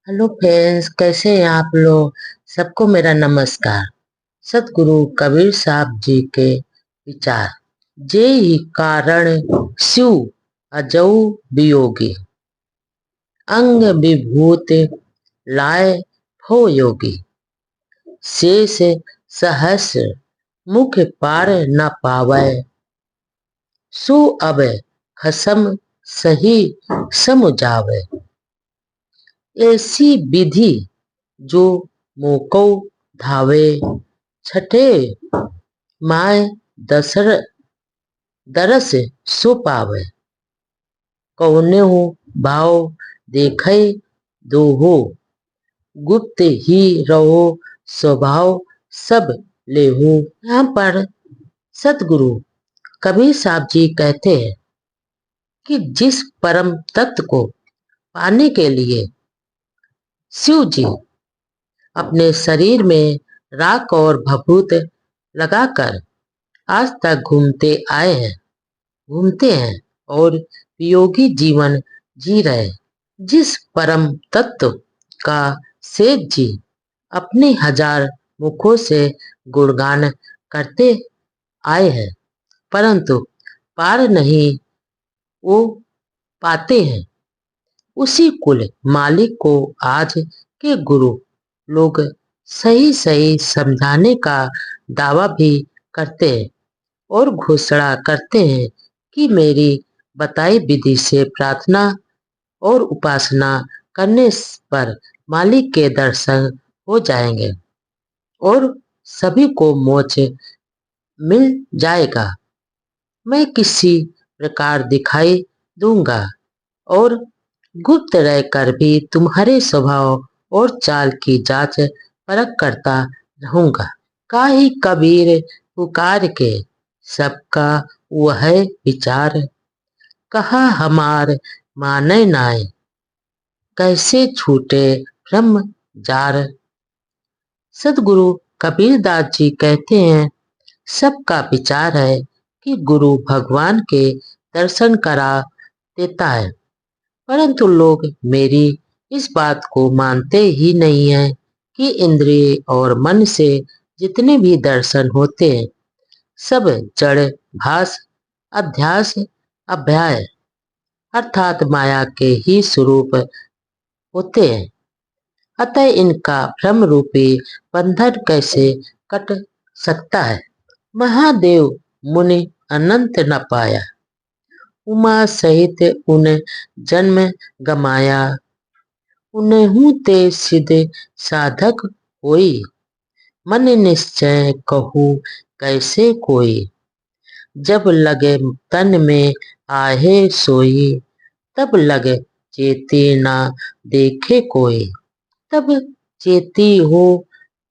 Hello friends, कैसे हैं आप लोग। सबको मेरा नमस्कार। सतगुरु कबीर साहब जी के विचार। जे ही कारण स्यु अजऊ वियोगी, अंग विभूत लाए हो योगी। शेष सहस्र मुख पार न पावै, सो अब खसम सही समुझावै। ऐसी विधि जो मोको धावे, छठे माय दसर दरस सो पावे। कौनेहु भाव देखे दोहो, गुप्त ही रहो स्वभाव सब लेहू। यहाँ पर सतगुरु कबीर साहब जी कहते हैं कि जिस परम तत्व को पाने के लिए शिव जी अपने शरीर में राख और भभूत लगाकर आज तक घूमते हैं और वियोगी जीवन जी रहे। जिस परम तत्व का सेठ जी अपने हजार मुखों से गुणगान करते आए हैं, परंतु पार नहीं वो पाते हैं, उसी कुल मालिक को आज के गुरु लोग सही सही समझाने का दावा भी करते हैं और घोषणा करते हैं कि मेरी बताई विधि से प्रार्थना और उपासना करने पर मालिक के दर्शन हो जाएंगे और सभी को मोक्ष मिल जाएगा। मैं किसी प्रकार दिखाई दूंगा और गुप्त रहकर भी तुम्हारे स्वभाव और चाल की जांच परख करता रहूंगा। काहे कबीर पुकार के सबका वह विचार, कहा हमार माने नाय, कैसे छूटे ब्रह्म जार। सदगुरु कबीर दास जी कहते हैं, सबका विचार है कि गुरु भगवान के दर्शन करा देता है, परंतु लोग मेरी इस बात को मानते ही नहीं है कि इंद्रिय और मन से जितने भी दर्शन होते हैं सब जड़ भास अध्यास अभ्याय अर्थात माया के ही स्वरूप होते हैं। अतः इनका भ्रम रूपी बंधन कैसे कट सकता है। महादेव मुनि अनंत न पाया, उमा सहित उन जन्म गमाया। उन्हु ते सिद्ध साधक होई, मन निश्चय कहू कैसे कोई। जब लगे तन में आहे सोई, तब लगे चेती ना देखे कोई। तब चेती हो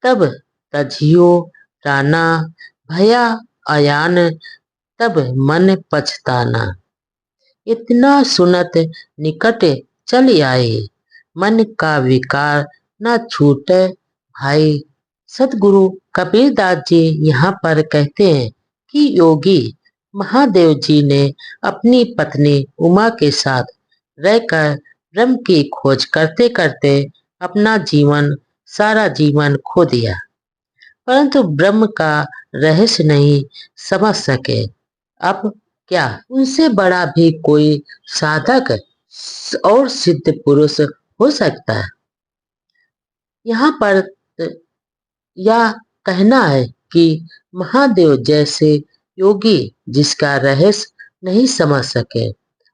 तब तजियो राना, भया अयान तब मन पछताना। इतना सुनत निकट चल आए, मन का विकार न छूटे भाई। सतगुरु कबीरदास जी यहाँ पर कहते हैं कि योगी महादेव जी ने अपनी पत्नी उमा के साथ रहकर ब्रह्म की खोज करते करते अपना सारा जीवन खो दिया, परंतु ब्रह्म का रहस्य नहीं समझ सके। अब क्या उनसे बड़ा भी कोई साधक और सिद्ध पुरुष हो सकता है। यहाँ पर यह कहना है कि महादेव जैसे योगी जिसका रहस्य नहीं समझ सके,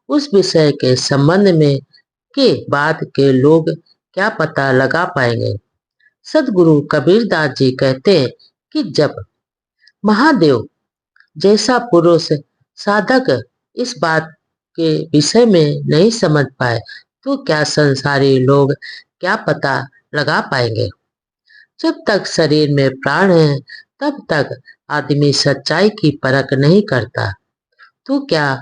उस विषय के संबंध में के बाद के लोग क्या पता लगा पाएंगे। सदगुरु कबीरदास जी कहते हैं कि जब महादेव जैसा पुरुष साधक इस बात के विषय में नहीं समझ पाए, तो क्या संसारी लोग क्या पता लगा पाएंगे। जब तक शरीर में प्राण है तब तक आदमी सच्चाई की परख नहीं करता, तो क्या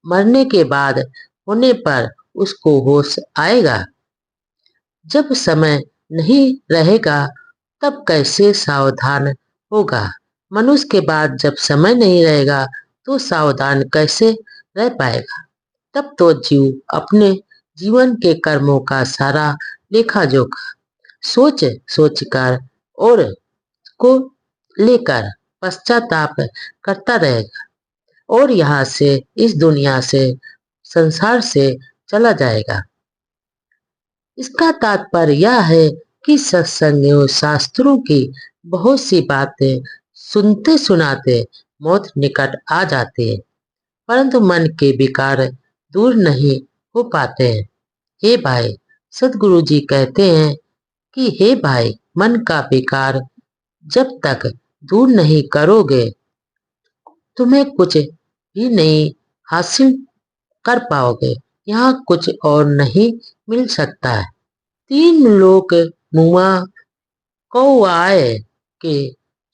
मरने के बाद होने पर उसको होश आएगा। जब समय नहीं रहेगा तब कैसे सावधान होगा। मनुष्य के बाद जब समय नहीं रहेगा तो सावधान कैसे रह पाएगा। तब तो जीव अपने जीवन के कर्मों का सारा लेखा जोखा सोच सोच कर और को लेकर पश्चाताप करता रहेगा और यहाँ से इस दुनिया से संसार से चला जाएगा। इसका तात्पर्य यह है कि सत्संग शास्त्रों की बहुत सी बातें सुनते सुनाते मौत निकट आ जाती है, परंतु मन के विकार दूर नहीं हो पाते हैं। हे भाई, सदगुरु जी कहते हैं कि हे भाई, मन का विकार जब तक दूर नहीं करोगे तुम्हें कुछ भी नहीं हासिल कर पाओगे। यहाँ कुछ और नहीं मिल सकता है। तीन लोग मुआ कौआए के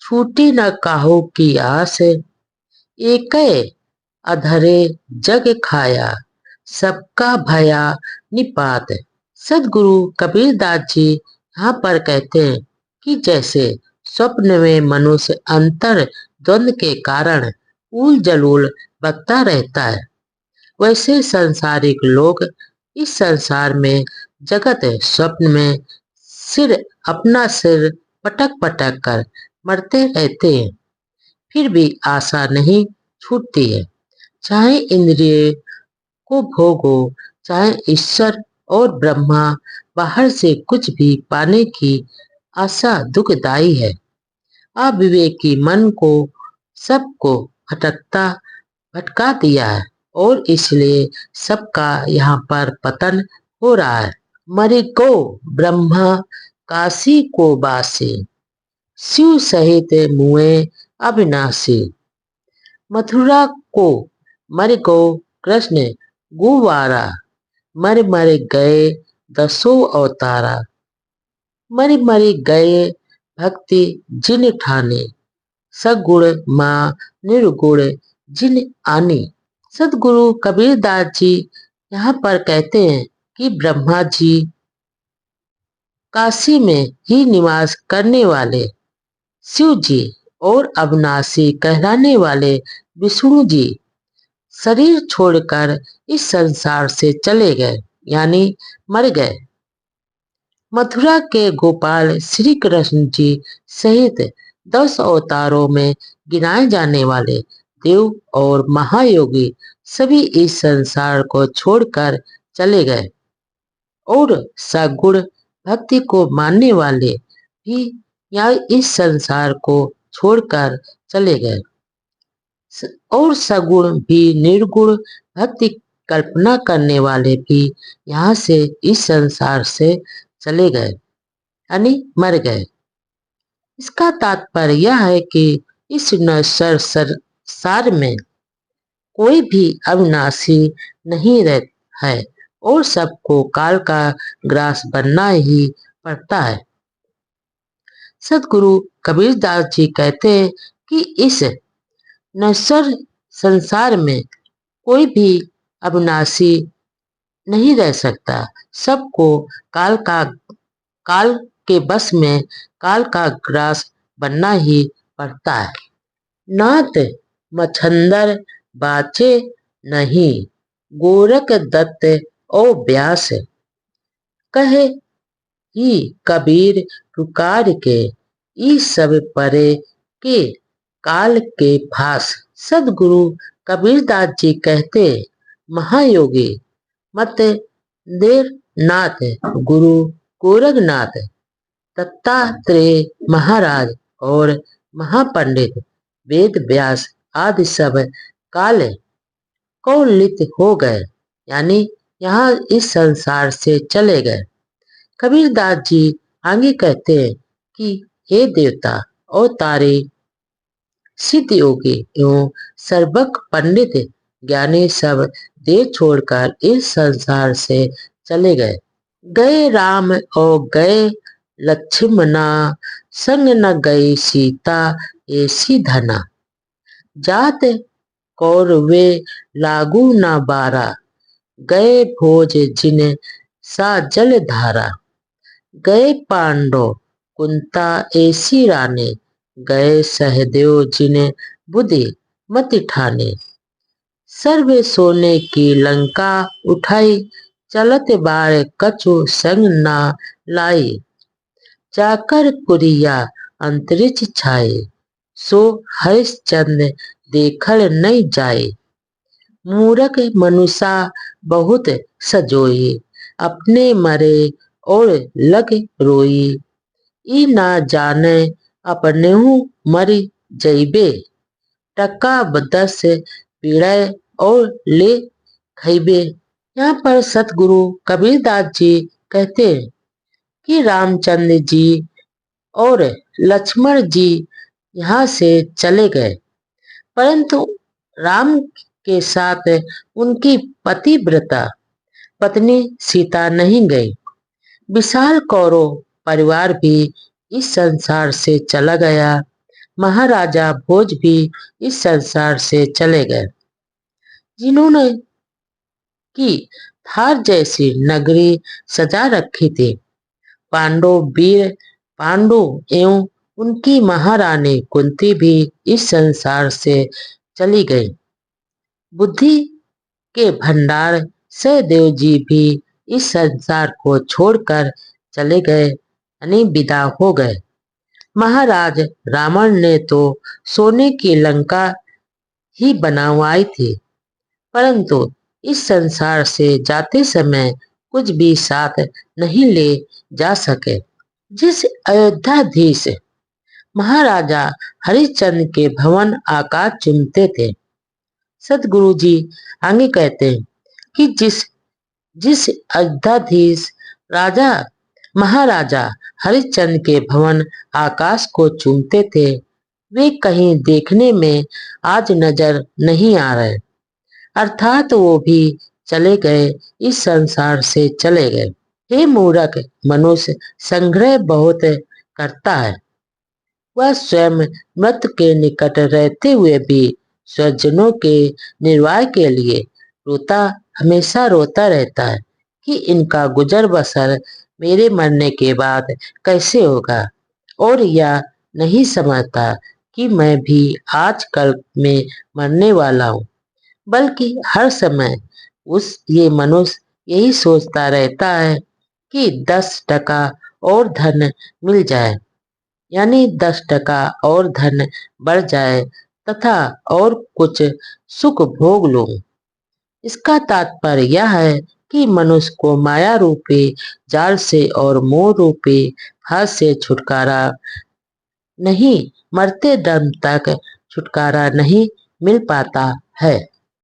छूटी न काहू की आस, एक अधरे जग खाया सबका भया निपात। सदगुरु कबीरदास जी यहाँ पर कहते हैं कि जैसे स्वप्न में मनुष्य अंतर द्वंद के कारण उल जलूल बकता रहता है, वैसे सांसारिक लोग इस संसार में जगत स्वप्न में अपना सिर पटक पटक कर मरते रहते हैं, फिर भी आशा नहीं छूटती है। चाहे इंद्रिय को भोगो, चाहे ईश्वर और ब्रह्मा, बाहर से कुछ भी पाने की आशा दुखदायी है। अविवेकी मन को सबको भटका दिया है और इसलिए सबका यहाँ पर पतन हो रहा है। मरि को ब्रह्मा काशी को बासी, शिव सहित मुए अविनाशी। मथुरा को मर को कृष्ण गुवारा, मर मर गए दसों अवतारा। मर मर गए भक्ति जिन ठाने, सगुण माँ निर्गुण जिन आनी। सदगुरु कबीरदास जी यहाँ पर कहते हैं कि ब्रह्मा जी काशी में ही निवास करने वाले शिव जी और अविनाशी कहलाने वाले विष्णु जी शरीर छोड़कर इस संसार से चले गए, यानी मर गए। मथुरा के गोपाल श्री कृष्ण जी सहित 10 अवतारों में गिनाए जाने वाले देव और महायोगी सभी इस संसार को छोड़कर चले गए और सगुण भक्ति को मानने वाले भी यहाँ इस संसार को छोड़कर चले गए और सगुण भी निर्गुण भक्ति कल्पना करने वाले भी यहाँ से इस संसार से चले गए, यानी मर गए। इसका तात्पर्य यह है कि इस नश्वर संसार में कोई भी अविनाशी नहीं रहता है और सबको काल का ग्रास बनना ही पड़ता है। सदगुरु कबीरदास जी कहते हैं कि इस नश्वर संसार में कोई भी अविनाशी नहीं रह सकता, सबको काल के बस में काल का ग्रास बनना ही पड़ता है। नाथ मछंदर बाचे नहीं, गोरख दत्त ओ व्यास। कहे ही कबीर पुकार के, ई सब परे के काल के फास। सदगुरु कबीरदास जी कहते, महायोगी मत देर नाथ, गुरु गोरखनाथ, दत्तात्रेय महाराज और महापंडित वेद व्यास आदि सब काल कौलित हो गए, यानी यहाँ इस संसार से चले गए। कबीरदास जी आगे कहते हैं कि हे देवता और तारे सिद्ध योगी एवं सर्वज्ञ पंडित ज्ञानी सब देह छोड़कर इस संसार से चले गए। गए राम और गए लक्ष्मणा, संग न गई सीता ऐसी धना। जात कौरवे लागू न बारा, गए भोज जिन सा जल धारा। गए पांडव कुंता ऐसी रानी, गए सहदेव जिन बुद्धि मति ठाने। सर्वे सोने की लंका उठाई, चलत बार कछु संग ना लाए, जाकर कुरिया अंतरिक्ष छाए, सो हरिश्चंद्र देखल नहीं जाए। मूरख मनुष्य बहुत सजोई, अपने मरे और लग रोई, ई ना जाने अपनेहु मर जइबे, टका बदस पीड़े और ले खइबे। यहाँ पर सतगुरु कबीरदास जी कहते हैं कि रामचंद्र जी और लक्ष्मण जी यहाँ से चले गए, परंतु राम के साथ उनकी पतिव्रता पत्नी सीता नहीं गई। विशाल कौरव परिवार भी इस संसार से चला गया। महाराजा भोज भी इस संसार से चले गए, जिन्होंने की थार जैसी नगरी सजा रखी थी। पांडव वीर पांडु एवं उनकी महारानी कुंती भी इस संसार से चली गई। बुद्धि के भंडार सहदेव जी भी इस संसार को छोड़कर चले गए, यानी विदा हो गए। महाराज रावण ने तो सोने की लंका ही बनवाई थी, परंतु इस संसार से जाते समय कुछ भी साथ नहीं ले जा सके। जिस अयोध्याधीश महाराजा हरिश्चंद्र के भवन आकाश चूमते थे, सतगुरु जी आगे कहते हैं कि जिस जिस अयोध्याधीश राजा महाराजा हरिश्चंद्र के भवन आकाश को चूमते थे, वे कहीं देखने में आज नजर नहीं आ रहे, अर्थात वो भी चले गए, इस संसार से चले गए। हे मूर्ख मनुष्य, संग्रह बहुत करता है, वह स्वयं मृत्यु के निकट रहते हुए भी स्वजनों के निर्वाह के लिए हमेशा रोता रहता है कि इनका गुजर बसर मेरे मरने के बाद कैसे होगा, और यह नहीं समझता कि मैं भी आज कल में मरने वाला हूँ, बल्कि हर समय ये मनुष्य यही सोचता रहता है कि 10 टका और धन मिल जाए, यानी 10 टका और धन बढ़ जाए तथा और कुछ सुख भोग लूं। इसका तात्पर्य यह है कि मनुष्य को माया रूपी जाल से और मोह रूपी फांस से छुटकारा नहीं, मरते दम तक छुटकारा नहीं मिल पाता है।